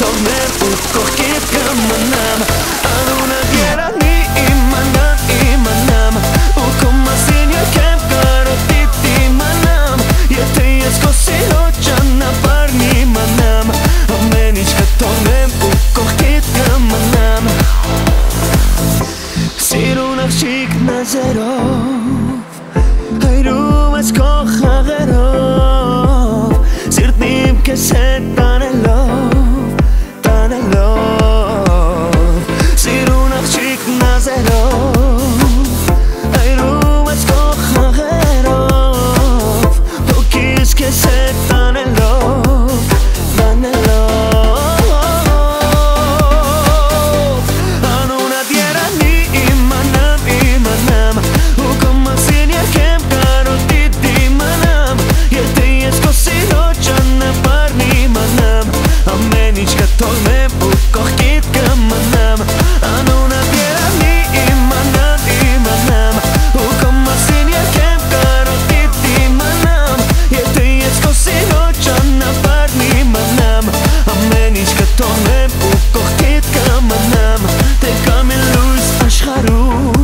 թողնեմ ու կողքիդ կմնամ Անունդ երանի իմանամ ու քո մասին երգեմ կարոտիդ իմանամ Եթե ես քո սիրո ճանապարհն իմանամ Ամեն ինչ կթողնեմ ու կողքիդ կմնամ Սիրուն աղջիկ նազերով Հայրում ես քո խաղերով Սիրտն իմ քեզ հետ տանելով Սիրուն աղջիկ նազերով Հայրում ես քո խաղերով Հոգիս քեզ հետ տանելով Անունդ երանի իմանամ ու քո մասին երգեմ կարոտիդ իմանամ Եթե ես քո սիրո ճանապարհն իմանամ Ամեն ինչ կթողնեմ ու կողքիդ կմնամ Անունդ երանի իմանամ ու քո մասին երգեմ կարոտիդ իմանամ Եթե ես քո սիրո ճանապարհն իմանամ Ամեն ինչ կթողնեմ ու կողքիդ կմնամ Դե կամ է լույս աշխարհում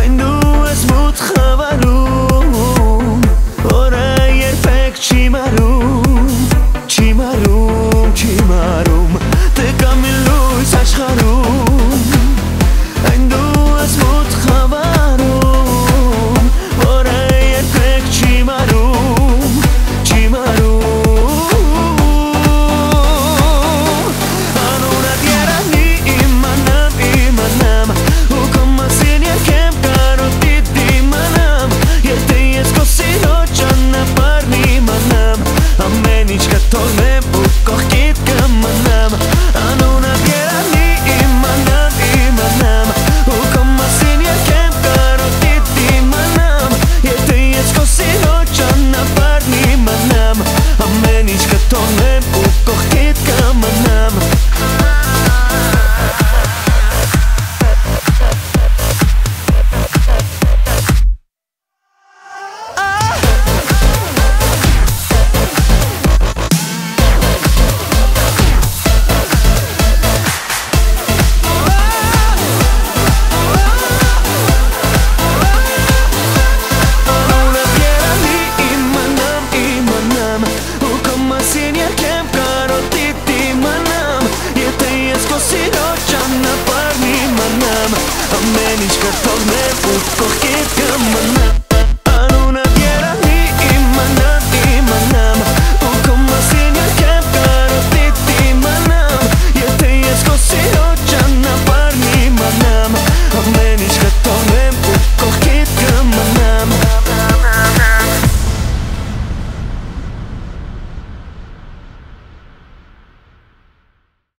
Այն դու ես մութ խավարում Օրը երբեք չի մարում Դե կամ է լույս աշխարհում Այն դու ես մութ խավարում Օրը երբեք չի մարում Անունդ երանի իմանամ ու քո մասին երգեմ կարոտիդ իմանամ Եթե ես քո սիրո ճանապարհն իմանամ Ամեն ինչ կթողնեմ ու կողքիդ կմնամ Անունդ երանի իմանամ ու քո մասին երգեմ կարոտիդ իմանամ Եթե ես քո սիրո ճանապարհն իմանամ Ամեն ինչ կթողնեմ ու կողքիդ կմնամ Ամեն ինչ կթողնեմ ու